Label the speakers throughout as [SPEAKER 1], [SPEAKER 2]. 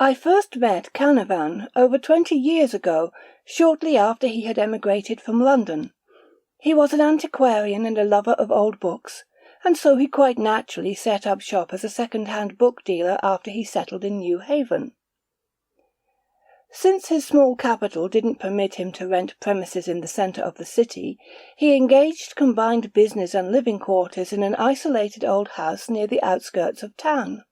[SPEAKER 1] I first met Canavan over 20 years ago, shortly after he had emigrated from London. He was an antiquarian and a lover of old books, and so he quite naturally set up shop as a second-hand book dealer after he settled in New Haven. Since his small capital didn't permit him to rent premises in the centre of the city, he engaged combined business and living quarters in an isolated old house near the outskirts of town.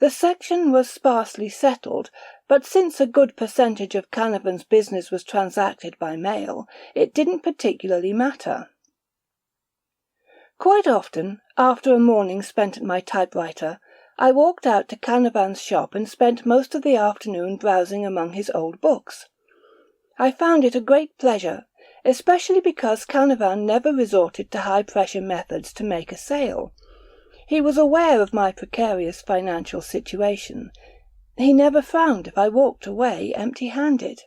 [SPEAKER 1] The section was sparsely settled, but since a good percentage of Canavan's business was transacted by mail, it didn't particularly matter. Quite often, after a morning spent at my typewriter, I walked out to Canavan's shop and spent most of the afternoon browsing among his old books. I found it a great pleasure, especially because Canavan never resorted to high-pressure methods to make a sale. He was aware of my precarious financial situation. He never frowned if I walked away empty-handed.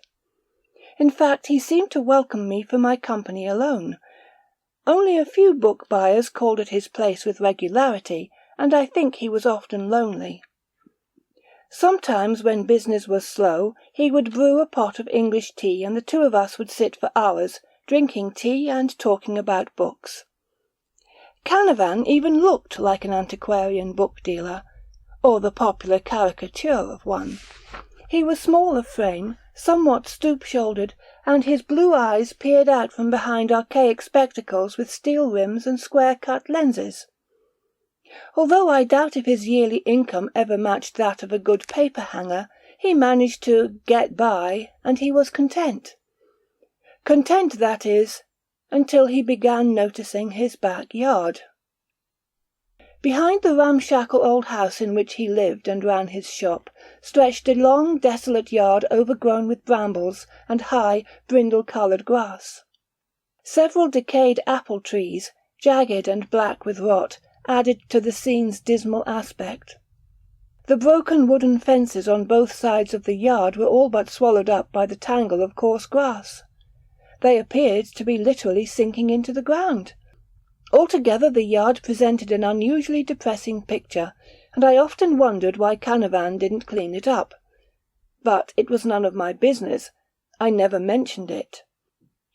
[SPEAKER 1] In fact, he seemed to welcome me for my company alone. Only a few book buyers called at his place with regularity, and I think he was often lonely. Sometimes, when business was slow, he would brew a pot of English tea and the two of us would sit for hours, drinking tea and talking about books. Canavan even looked like an antiquarian book dealer, or the popular caricature of one. He was small of frame, somewhat stoop-shouldered, and his blue eyes peered out from behind archaic spectacles with steel rims and square-cut lenses. Although I doubt if his yearly income ever matched that of a good paper-hanger, he managed to get by, and he was content. Content, that is, until he began noticing his backyard. Behind the ramshackle old house in which he lived and ran his shop stretched a long, desolate yard overgrown with brambles and high, brindle-coloured grass. Several decayed apple trees, jagged and black with rot, added to the scene's dismal aspect. The broken wooden fences on both sides of the yard were all but swallowed up by the tangle of coarse grass. They appeared to be literally sinking into the ground. Altogether the yard presented an unusually depressing picture, and I often wondered why Canavan didn't clean it up. But it was none of my business. I never mentioned it.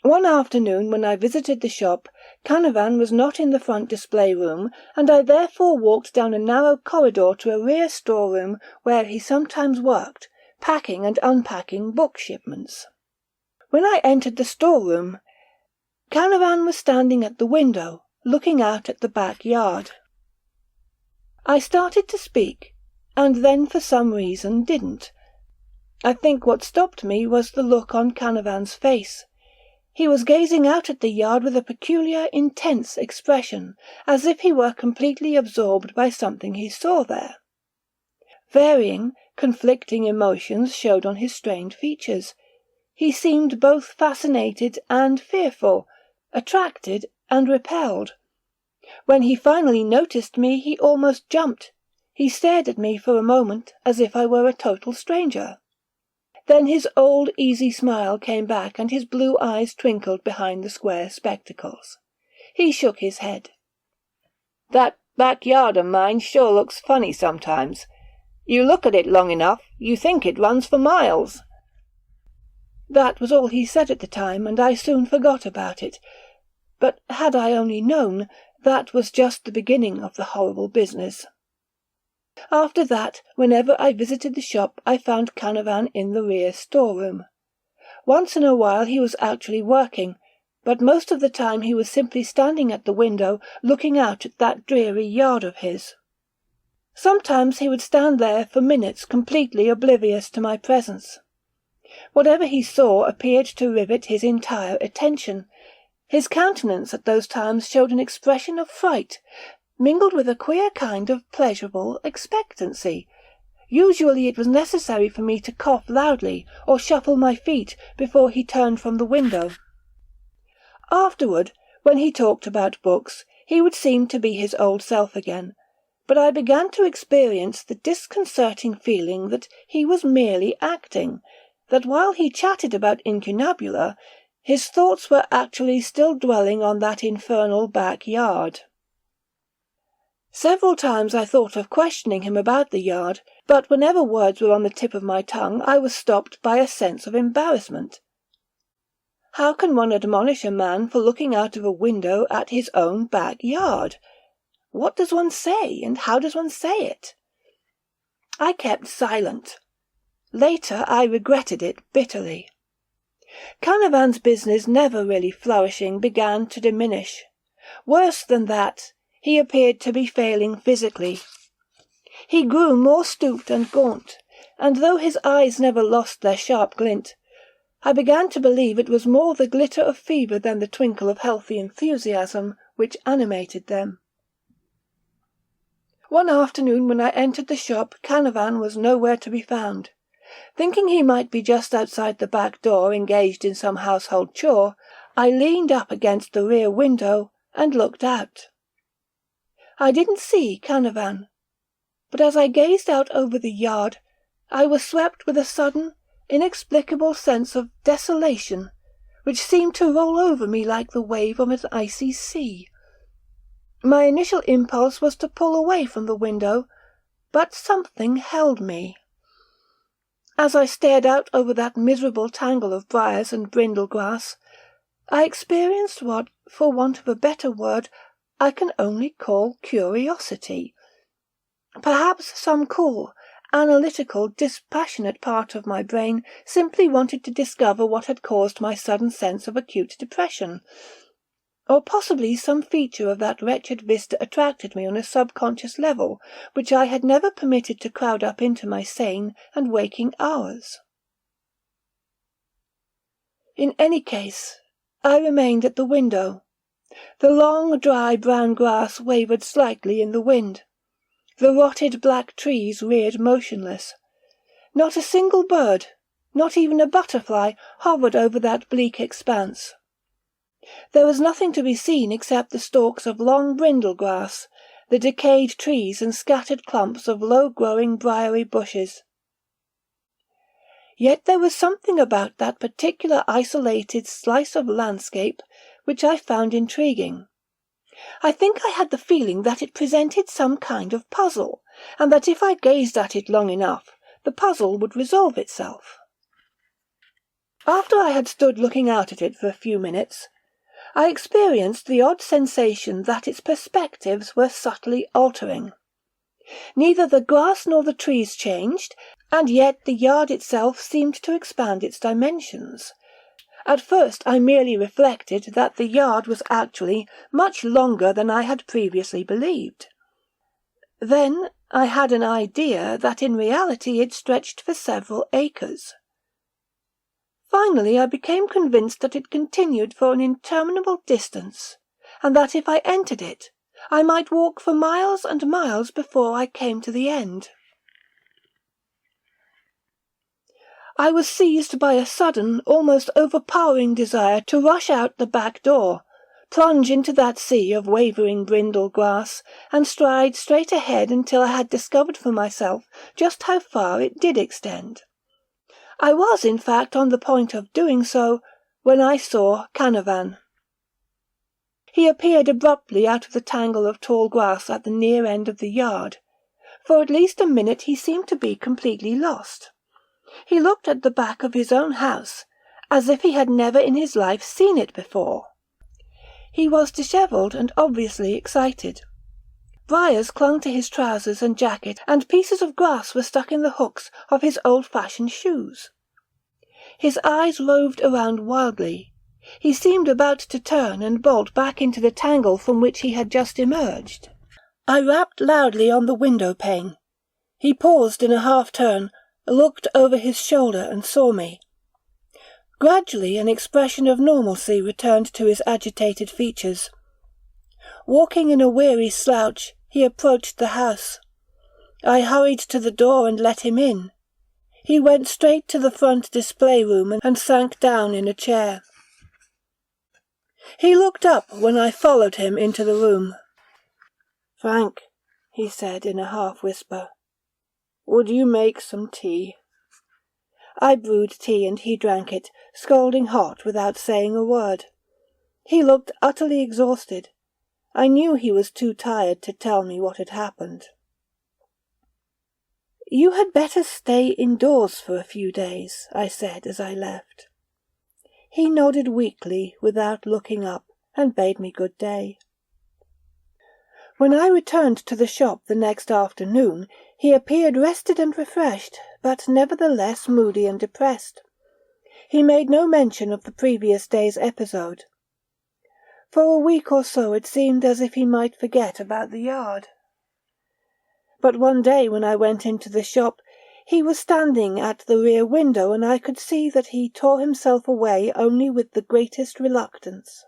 [SPEAKER 1] One afternoon, when I visited the shop, Canavan was not in the front display room, and I therefore walked down a narrow corridor to a rear storeroom where he sometimes worked, packing and unpacking book shipments. When I entered the storeroom, Canavan was standing at the window, looking out at the backyard. I started to speak, and then for some reason didn't. I think what stopped me was the look on Canavan's face. He was gazing out at the yard with a peculiar, intense expression, as if he were completely absorbed by something he saw there. Varying, conflicting emotions showed on his strained features. He seemed both fascinated and fearful, attracted and repelled. When he finally noticed me, he almost jumped. He stared at me for a moment as if I were a total stranger. Then his old easy smile came back and his blue eyes twinkled behind the square spectacles. He shook his head. "That backyard of mine sure looks funny sometimes. You look at it long enough, you think it runs for miles." That was all he said at the time, and I soon forgot about it. But had I only known, that was just the beginning of the horrible business. After that, whenever I visited the shop, I found Canavan in the rear storeroom. Once in a while he was actually working, but most of the time he was simply standing at the window, looking out at that dreary yard of his. Sometimes he would stand there for minutes completely oblivious to my presence. Whatever he saw appeared to rivet his entire attention. His countenance at those times showed an expression of fright, mingled with a queer kind of pleasurable expectancy. Usually it was necessary for me to cough loudly or shuffle my feet before he turned from the window. Afterward, when he talked about books, he would seem to be his old self again, but I began to experience the disconcerting feeling that he was merely acting, that while he chatted about incunabula, his thoughts were actually still dwelling on that infernal backyard. Several times I thought of questioning him about the yard, but whenever words were on the tip of my tongue I was stopped by a sense of embarrassment. How can one admonish a man for looking out of a window at his own backyard? What does one say, and how does one say it? I kept silent. Later I regretted it bitterly. Canavan's business, never really flourishing, began to diminish. Worse than that, he appeared to be failing physically. He grew more stooped and gaunt, and though his eyes never lost their sharp glint, I began to believe it was more the glitter of fever than the twinkle of healthy enthusiasm which animated them. One afternoon when I entered the shop, Canavan was nowhere to be found. Thinking he might be just outside the back door engaged in some household chore, I leaned up against the rear window and looked out. I didn't see Canavan, but as I gazed out over the yard, I was swept with a sudden, inexplicable sense of desolation, which seemed to roll over me like the wave of an icy sea. My initial impulse was to pull away from the window, but something held me. As I stared out over that miserable tangle of briars and brindle grass, I experienced what, for want of a better word, I can only call curiosity. Perhaps some cool, analytical, dispassionate part of my brain simply wanted to discover what had caused my sudden sense of acute depression. Or possibly some feature of that wretched vista attracted me on a subconscious level, which I had never permitted to crowd up into my sane and waking hours. In any case, I remained at the window. The long, dry, brown grass wavered slightly in the wind. The rotted black trees reared motionless. Not a single bird, not even a butterfly, hovered over that bleak expanse. There was nothing to be seen except the stalks of long brindle grass, the decayed trees and scattered clumps of low-growing briery bushes. Yet there was something about that particular isolated slice of landscape which I found intriguing. I think I had the feeling that it presented some kind of puzzle, and that if I gazed at it long enough, the puzzle would resolve itself. After I had stood looking out at it for a few minutes, I experienced the odd sensation that its perspectives were subtly altering. Neither the grass nor the trees changed, and yet the yard itself seemed to expand its dimensions. At first I merely reflected that the yard was actually much longer than I had previously believed. Then I had an idea that in reality it stretched for several acres. Finally I became convinced that it continued for an interminable distance, and that if I entered it, I might walk for miles and miles before I came to the end. I was seized by a sudden, almost overpowering desire to rush out the back door, plunge into that sea of wavering brindle grass, and stride straight ahead until I had discovered for myself just how far it did extend. I was, in fact, on the point of doing so, when I saw Canavan. He appeared abruptly out of the tangle of tall grass at the near end of the yard. For at least a minute he seemed to be completely lost. He looked at the back of his own house, as if he had never in his life seen it before. He was dishevelled and obviously excited. Briars clung to his trousers and jacket, and pieces of grass were stuck in the hooks of his old-fashioned shoes. His eyes roved around wildly. He seemed about to turn and bolt back into the tangle from which he had just emerged. I rapped loudly on the window pane. He paused in a half-turn, looked over his shoulder and saw me. Gradually an expression of normalcy returned to his agitated features. Walking in a weary slouch, he approached the house. I hurried to the door and let him in. He went straight to the front display room and sank down in a chair. He looked up when I followed him into the room. "Frank," he said in a half-whisper, "would you make some tea?" I brewed tea and he drank it, scalding hot without saying a word. He looked utterly exhausted, I knew he was too tired to tell me what had happened. "You had better stay indoors for a few days," I said as I left. He nodded weakly without looking up, and bade me good day. When I returned to the shop the next afternoon, he appeared rested and refreshed, but nevertheless moody and depressed. He made no mention of the previous day's episode. For a week or so it seemed as if he might forget about the yard. But one day when I went into the shop, he was standing at the rear window, and I could see that he tore himself away only with the greatest reluctance.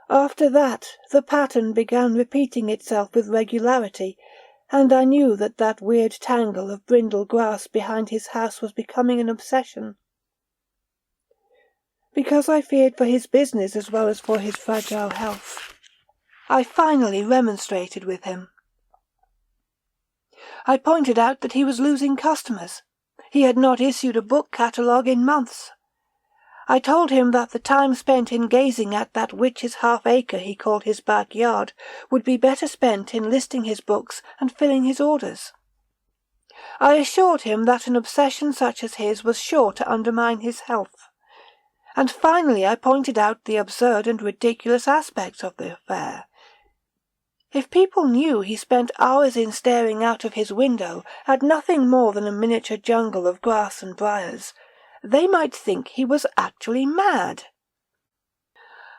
[SPEAKER 1] After that, the pattern began repeating itself with regularity, and I knew that that weird tangle of brindle grass behind his house was becoming an obsession. Because I feared for his business as well as for his fragile health, I finally remonstrated with him. I pointed out that he was losing customers. He had not issued a book catalogue in months. I told him that the time spent in gazing at that witch's half-acre he called his backyard would be better spent in listing his books and filling his orders. I assured him that an obsession such as his was sure to undermine his health. And finally I pointed out the absurd and ridiculous aspects of the affair. If people knew he spent hours in staring out of his window at nothing more than a miniature jungle of grass and briars, they might think he was actually mad.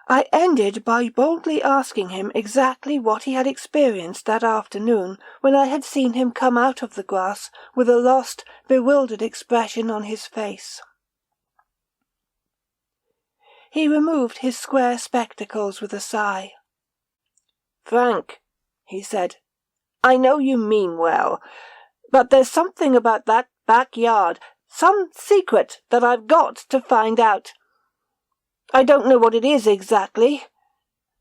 [SPEAKER 1] I ended by boldly asking him exactly what he had experienced that afternoon when I had seen him come out of the grass with a lost, bewildered expression on his face. He removed his square spectacles with a sigh. "Frank," he said, "I know you mean well, but there's something about that backyard, some secret that I've got to find out. I don't know what it is exactly.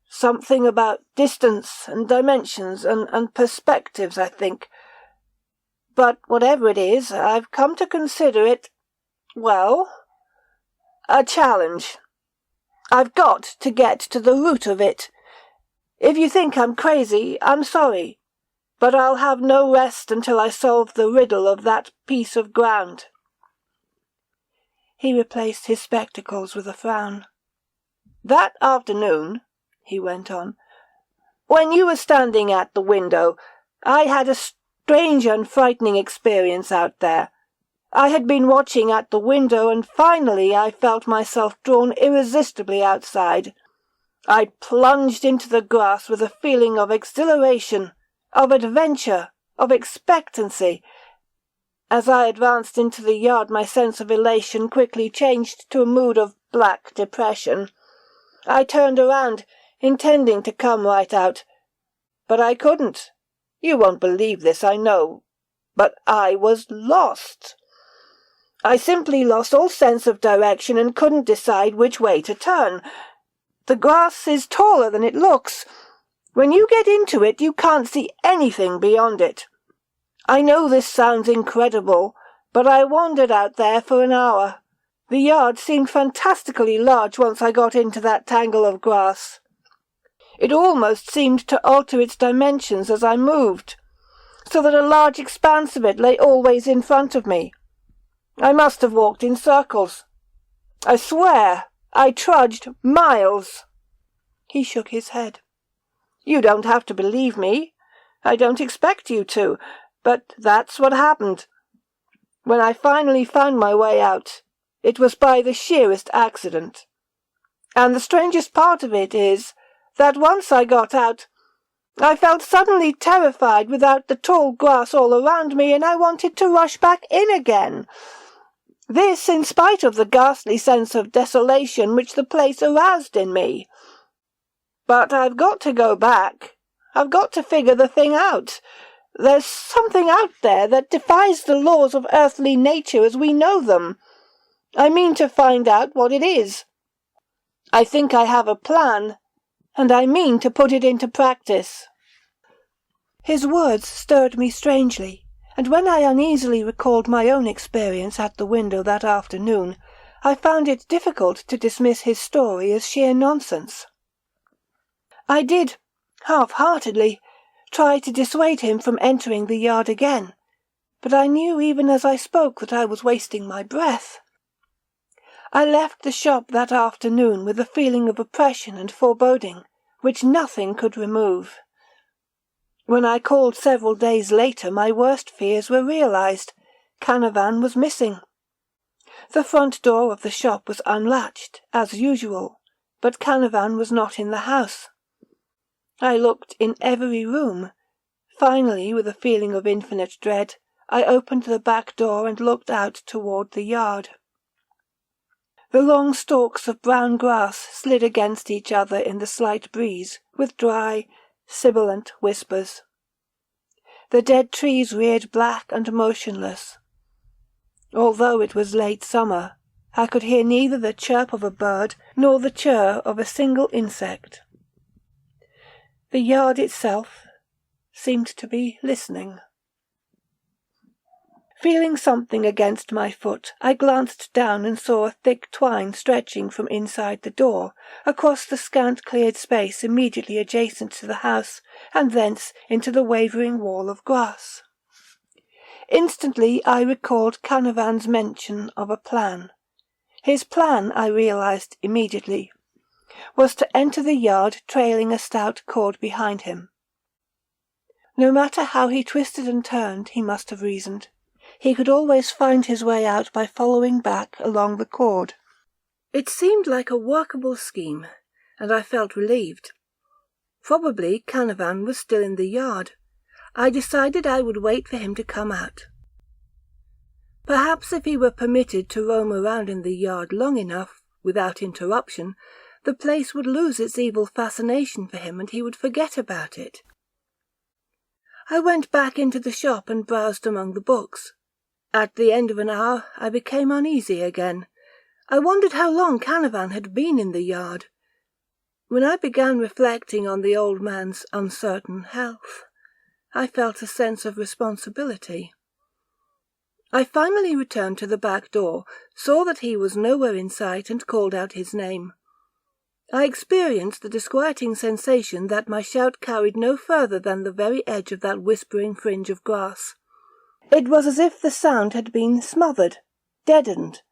[SPEAKER 1] Something about distance and dimensions and perspectives, I think. But whatever it is, I've come to consider it, well, a challenge. I've got to get to the root of it. If you think I'm crazy, I'm sorry, but I'll have no rest until I solve the riddle of that piece of ground." He replaced his spectacles with a frown. "That afternoon," he went on, "when you were standing at the window, I had a strange and frightening experience out there. I had been watching at the window, and finally I felt myself drawn irresistibly outside. I plunged into the grass with a feeling of exhilaration, of adventure, of expectancy. As I advanced into the yard, my sense of elation quickly changed to a mood of black depression. I turned around, intending to come right out, but I couldn't. You won't believe this, I know, but I was lost. I simply lost all sense of direction and couldn't decide which way to turn. The grass is taller than it looks. When you get into it, you can't see anything beyond it. I know this sounds incredible, but I wandered out there for an hour. The yard seemed fantastically large once I got into that tangle of grass. It almost seemed to alter its dimensions as I moved, so that a large expanse of it lay always in front of me. I must have walked in circles. I swear I trudged miles." He shook his head. "You don't have to believe me. I don't expect you to. But that's what happened. When I finally found my way out, it was by the sheerest accident. And the strangest part of it is that once I got out, I felt suddenly terrified without the tall grass all around me, and I wanted to rush back in again. This in spite of the ghastly sense of desolation which the place aroused in me. But I've got to go back. I've got to figure the thing out. There's something out there that defies the laws of earthly nature as we know them. I mean to find out what it is. I think I have a plan, and I mean to put it into practice." His words stirred me strangely, and when I uneasily recalled my own experience at the window that afternoon, I found it difficult to dismiss his story as sheer nonsense. I did, half-heartedly, try to dissuade him from entering the yard again, but I knew even as I spoke that I was wasting my breath. I left the shop that afternoon with a feeling of oppression and foreboding, which nothing could remove. When I called several days later, my worst fears were realized. Canavan was missing. The front door of the shop was unlatched, as usual, but Canavan was not in the house. I looked in every room. Finally, with a feeling of infinite dread, I opened the back door and looked out toward the yard. The long stalks of brown grass slid against each other in the slight breeze, with dry, sibilant whispers. The dead trees reared black and motionless. Although it was late summer, I could hear neither the chirp of a bird nor the chirr of a single insect. The yard itself seemed to be listening. Feeling something against my foot, I glanced down and saw a thick twine stretching from inside the door, across the scant cleared space immediately adjacent to the house, and thence into the wavering wall of grass. Instantly I recalled Canavan's mention of a plan. His plan, I realized immediately, was to enter the yard trailing a stout cord behind him. No matter how he twisted and turned, he must have reasoned, he could always find his way out by following back along the cord. It seemed like a workable scheme, and I felt relieved. Probably Canavan was still in the yard. I decided I would wait for him to come out. Perhaps if he were permitted to roam around in the yard long enough, without interruption, the place would lose its evil fascination for him and he would forget about it. I went back into the shop and browsed among the books. At the end of an hour I became uneasy again. I wondered how long Canavan had been in the yard. When I began reflecting on the old man's uncertain health, I felt a sense of responsibility. I finally returned to the back door, saw that he was nowhere in sight, and called out his name. I experienced the disquieting sensation that my shout carried no further than the very edge of that whispering fringe of grass. It was as if the sound had been smothered, deadened,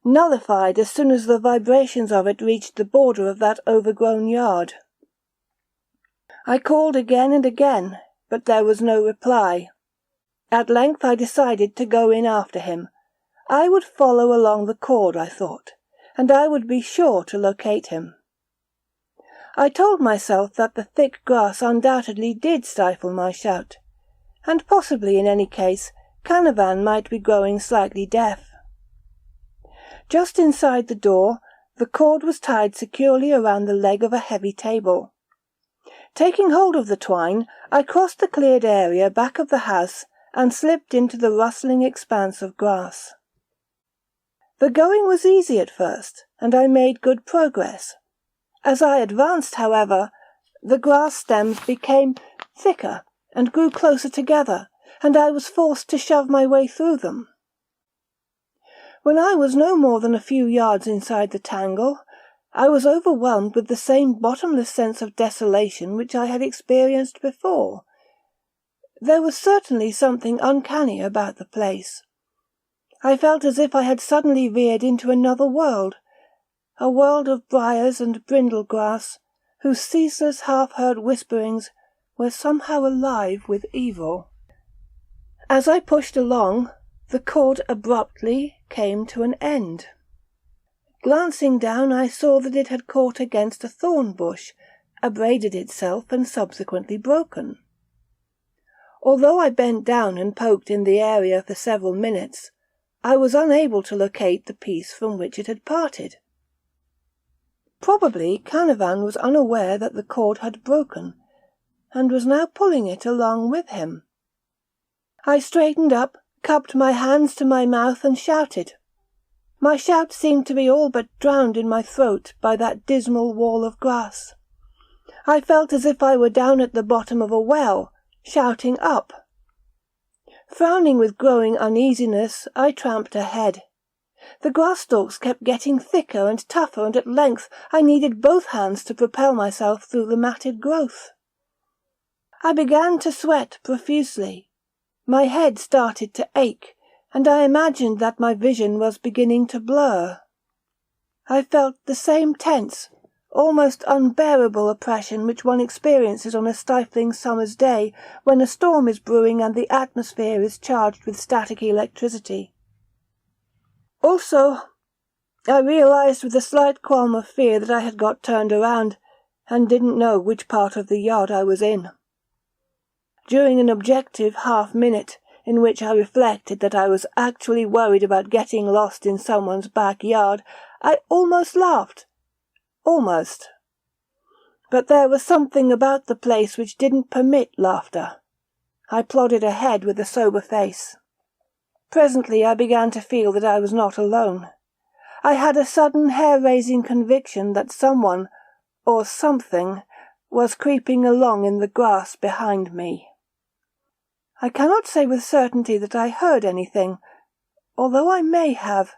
[SPEAKER 1] nullified as soon as the vibrations of it reached the border of that overgrown yard. I called again and again, but there was no reply. At length I decided to go in after him. I would follow along the cord, I thought, and I would be sure to locate him. I told myself that the thick grass undoubtedly did stifle my shout, and possibly in any case Canavan might be growing slightly deaf. Just inside the door, the cord was tied securely around the leg of a heavy table. Taking hold of the twine, I crossed the cleared area back of the house and slipped into the rustling expanse of grass. The going was easy at first, and I made good progress. As I advanced, however, the grass stems became thicker and grew closer together, and I was forced to shove my way through them. When I was no more than a few yards inside the tangle, I was overwhelmed with the same bottomless sense of desolation which I had experienced before. There was certainly something uncanny about the place. I felt as if I had suddenly veered into another world, a world of briars and brindle grass, whose ceaseless half-heard whisperings were somehow alive with evil. As I pushed along, the cord abruptly came to an end. Glancing down, I saw that it had caught against a thorn bush, abraded itself, and subsequently broken. Although I bent down and poked in the area for several minutes, I was unable to locate the piece from which it had parted. Probably Canavan was unaware that the cord had broken, and was now pulling it along with him. I straightened up, cupped my hands to my mouth, and shouted. My shout seemed to be all but drowned in my throat by that dismal wall of grass. I felt as if I were down at the bottom of a well, shouting up. Frowning with growing uneasiness, I tramped ahead. The grass stalks kept getting thicker and tougher, and at length I needed both hands to propel myself through the matted growth. I began to sweat profusely. My head started to ache, and I imagined that my vision was beginning to blur. I felt the same tense, almost unbearable oppression which one experiences on a stifling summer's day when a storm is brewing and the atmosphere is charged with static electricity. Also, I realized with a slight qualm of fear that I had got turned around and didn't know which part of the yard I was in. During an objective half-minute, in which I reflected that I was actually worried about getting lost in someone's backyard, I almost laughed. Almost. But there was something about the place which didn't permit laughter. I plodded ahead with a sober face. Presently I began to feel that I was not alone. I had a sudden hair-raising conviction that someone, or something, was creeping along in the grass behind me. I cannot say with certainty that I heard anything, although I may have,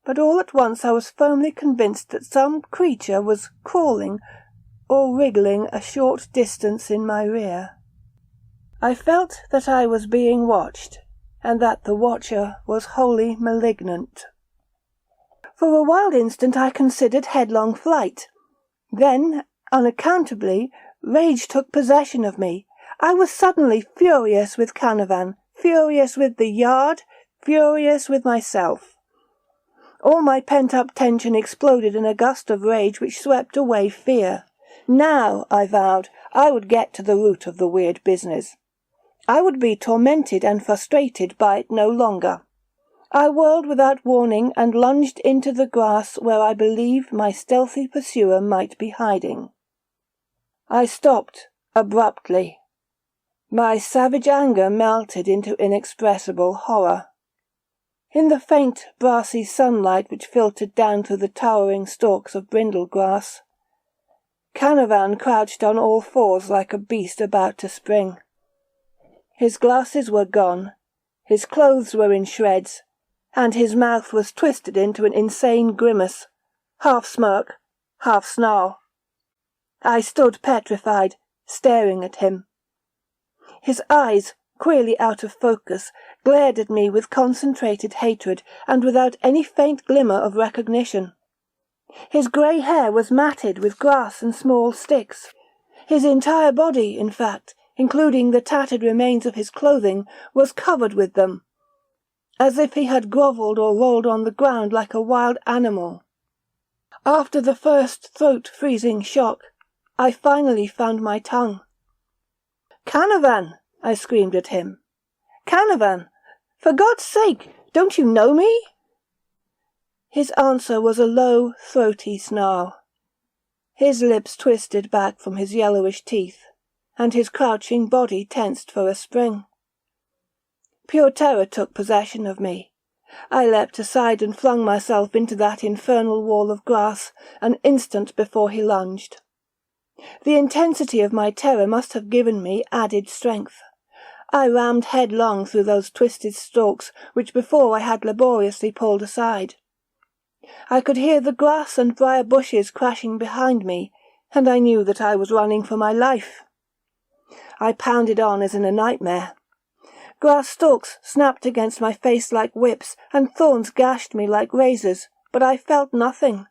[SPEAKER 1] but all at once I was firmly convinced that some creature was crawling or wriggling a short distance in my rear. I felt that I was being watched, and that the watcher was wholly malignant. For a wild instant I considered headlong flight. Then, unaccountably, rage took possession of me. I was suddenly furious with Canavan, furious with the yard, furious with myself. All my pent-up tension exploded in a gust of rage which swept away fear. Now, I vowed, I would get to the root of the weird business. I would be tormented and frustrated by it no longer. I whirled without warning and lunged into the grass where I believed my stealthy pursuer might be hiding. I stopped abruptly. My savage anger melted into inexpressible horror. In the faint, brassy sunlight which filtered down through the towering stalks of brindle grass, Canavan crouched on all fours like a beast about to spring. His glasses were gone, his clothes were in shreds, and his mouth was twisted into an insane grimace, half smirk, half snarl. I stood petrified, staring at him. His eyes, queerly out of focus, glared at me with concentrated hatred and without any faint glimmer of recognition. His grey hair was matted with grass and small sticks. His entire body, in fact, including the tattered remains of his clothing, was covered with them, as if he had grovelled or rolled on the ground like a wild animal. After the first throat-freezing shock, I finally found my tongue. "Canavan!" I screamed at him. "Canavan! For God's sake, don't you know me?" His answer was a low, throaty snarl. His lips twisted back from his yellowish teeth, and his crouching body tensed for a spring. Pure terror took possession of me. I leapt aside and flung myself into that infernal wall of grass an instant before he lunged. The intensity of my terror must have given me added strength. I rammed headlong through those twisted stalks which before I had laboriously pulled aside. I could hear the grass and briar bushes crashing behind me, and I knew that I was running for my life. I pounded on as in a nightmare. Grass stalks snapped against my face like whips, and thorns gashed me like razors, but I felt nothing.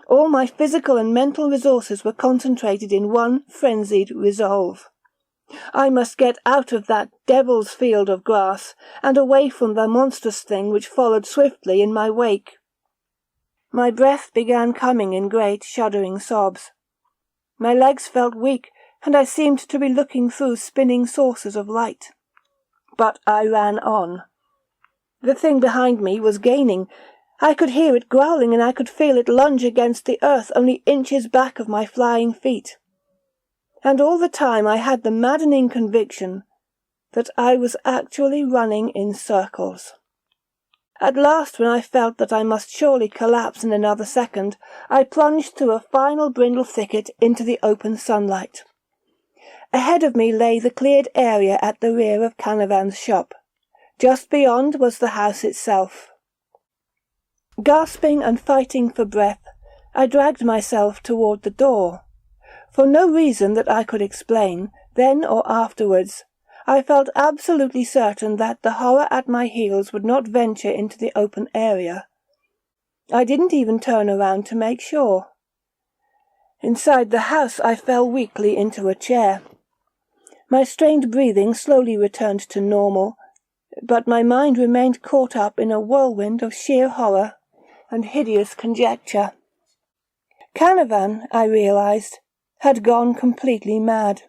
[SPEAKER 1] All my physical and mental resources were concentrated in one frenzied resolve. I must get out of that devil's field of grass, and away from the monstrous thing which followed swiftly in my wake. My breath began coming in great, shuddering sobs. My legs felt weak, and I seemed to be looking through spinning saucers of light. But I ran on. The thing behind me was gaining. I could hear it growling, and I could feel it lunge against the earth only inches back of my flying feet. And all the time I had the maddening conviction that I was actually running in circles. At last, when I felt that I must surely collapse in another second, I plunged through a final brindle thicket into the open sunlight. Ahead of me lay the cleared area at the rear of Canavan's shop. Just beyond was the house itself. Gasping and fighting for breath, I dragged myself toward the door. For no reason that I could explain, then or afterwards, I felt absolutely certain that the horror at my heels would not venture into the open area. I didn't even turn around to make sure. Inside the house I fell weakly into a chair. My strained breathing slowly returned to normal, but my mind remained caught up in a whirlwind of sheer horror and hideous conjecture. Canavan, I realized, had gone completely mad.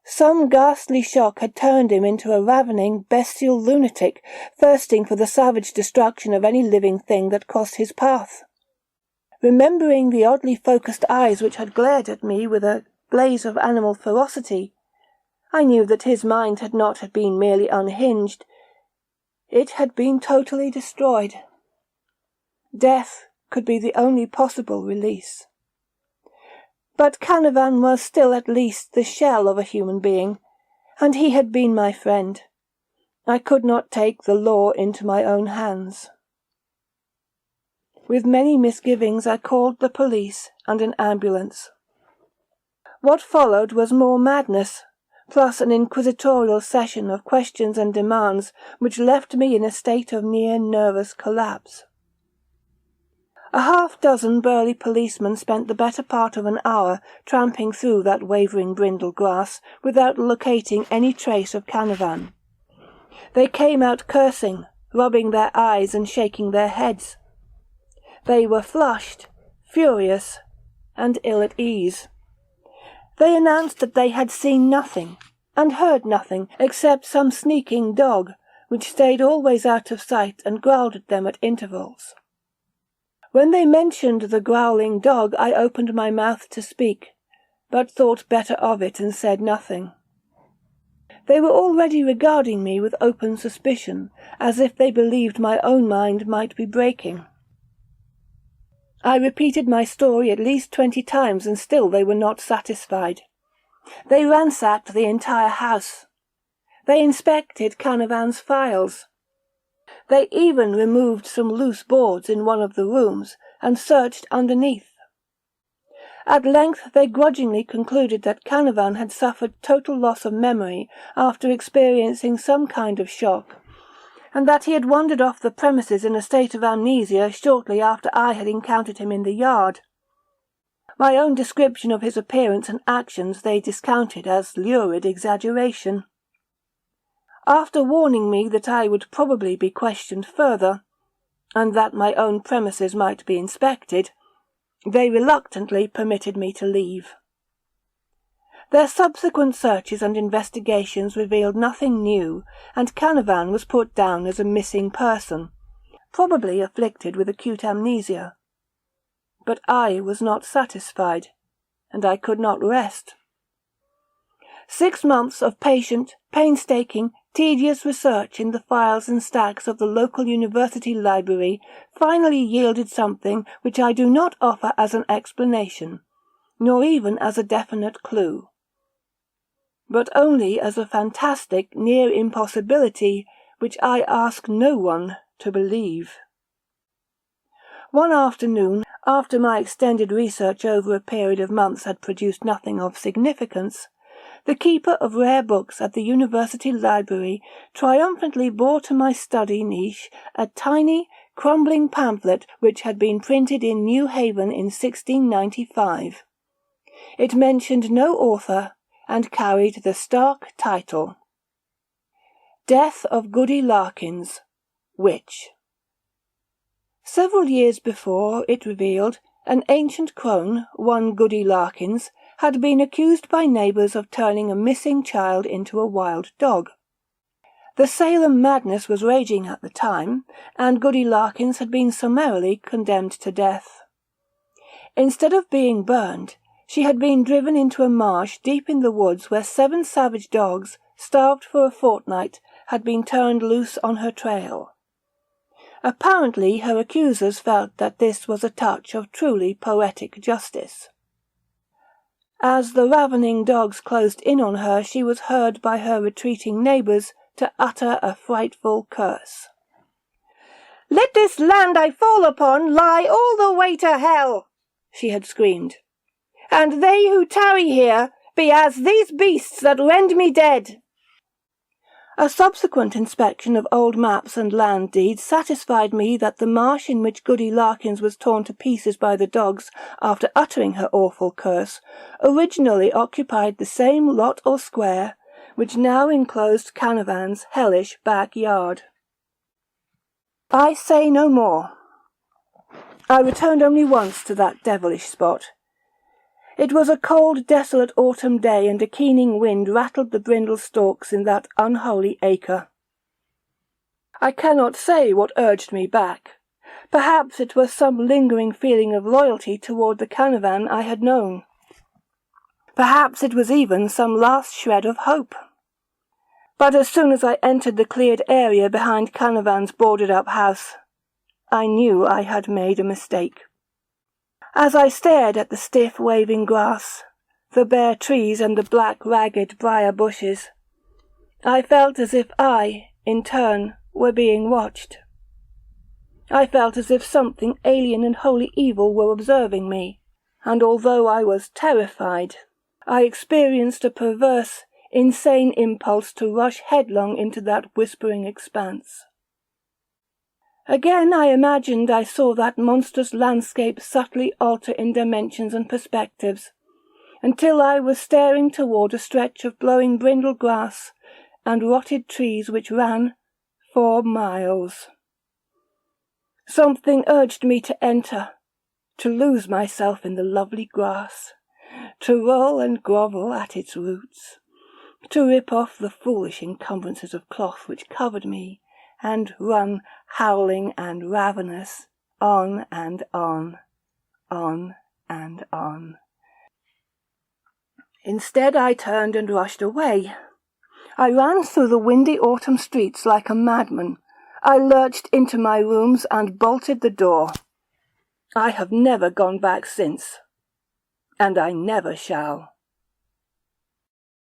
[SPEAKER 1] Some ghastly shock had turned him into a ravening, bestial lunatic, thirsting for the savage destruction of any living thing that crossed his path. Remembering the oddly focused eyes which had glared at me with a blaze of animal ferocity, I knew that his mind had not been merely unhinged, it had been totally destroyed. Death could be the only possible release. But Canavan was still at least the shell of a human being, and he had been my friend. I could not take the law into my own hands. With many misgivings I called the police and an ambulance. What followed was more madness, plus an inquisitorial session of questions and demands which left me in a state of near nervous collapse. A half-dozen burly policemen spent the better part of an hour tramping through that wavering brindle grass without locating any trace of Canavan. They came out cursing, rubbing their eyes and shaking their heads. They were flushed, furious, and ill at ease. They announced that they had seen nothing, and heard nothing, except some sneaking dog, which stayed always out of sight and growled at them at intervals. When they mentioned the growling dog, I opened my mouth to speak, but thought better of it and said nothing. They were already regarding me with open suspicion, as if they believed my own mind might be breaking. I repeated my story at least 20 times, and still they were not satisfied. They ransacked the entire house. They inspected Canavan's files. They even removed some loose boards in one of the rooms and searched underneath. At length they grudgingly concluded that Canavan had suffered total loss of memory after experiencing some kind of shock, and that he had wandered off the premises in a state of amnesia shortly after I had encountered him in the yard. My own description of his appearance and actions they discounted as lurid exaggeration. After warning me that I would probably be questioned further, and that my own premises might be inspected, they reluctantly permitted me to leave. Their subsequent searches and investigations revealed nothing new, and Canavan was put down as a missing person, probably afflicted with acute amnesia. But I was not satisfied, and I could not rest. 6 months of patient, painstaking, tedious research in the files and stacks of the local university library finally yielded something which I do not offer as an explanation, nor even as a definite clue, but only as a fantastic near impossibility which I ask no one to believe. One afternoon, after my extended research over a period of months had produced nothing of significance, the keeper of rare books at the university library triumphantly bore to my study niche a tiny, crumbling pamphlet which had been printed in New Haven in 1695. It mentioned no author, and carried the stark title, Death of Goody Larkins, Witch. Several years before, it revealed, an ancient crone, one Goody Larkins, had been accused by neighbours of turning a missing child into a wild dog. The Salem madness was raging at the time, and Goody Larkins had been summarily condemned to death. Instead of being burned, she had been driven into a marsh deep in the woods where 7 savage dogs, starved for a fortnight, had been turned loose on her trail. Apparently her accusers felt that this was a touch of truly poetic justice. As the ravening dogs closed in on her, she was heard by her retreating neighbours to utter a frightful curse. "Let this land I fall upon lie all the way to hell," she had screamed, "and they who tarry here be as these beasts that rend me dead." A subsequent inspection of old maps and land deeds satisfied me that the marsh in which Goody Larkins was torn to pieces by the dogs after uttering her awful curse originally occupied the same lot or square which now enclosed Canavan's hellish backyard. I say no more. I returned only once to that devilish spot. It was a cold, desolate autumn day, and a keening wind rattled the brindle stalks in that unholy acre. I cannot say what urged me back. Perhaps it was some lingering feeling of loyalty toward the Canavan I had known. Perhaps it was even some last shred of hope. But as soon as I entered the cleared area behind Canavan's boarded-up house, I knew I had made a mistake. As I stared at the stiff, waving grass, the bare trees and the black, ragged briar bushes, I felt as if I, in turn, were being watched. I felt as if something alien and wholly evil were observing me, and although I was terrified, I experienced a perverse, insane impulse to rush headlong into that whispering expanse. Again I imagined I saw that monstrous landscape subtly alter in dimensions and perspectives, until I was staring toward a stretch of blowing brindle grass and rotted trees which ran for miles. Something urged me to enter, to lose myself in the lovely grass, to roll and grovel at its roots, to rip off the foolish encumbrances of cloth which covered me, and run, howling and ravenous, on and on and on. Instead I turned and rushed away. I ran through the windy autumn streets like a madman. I lurched into my rooms and bolted the door. I have never gone back since, and I never shall.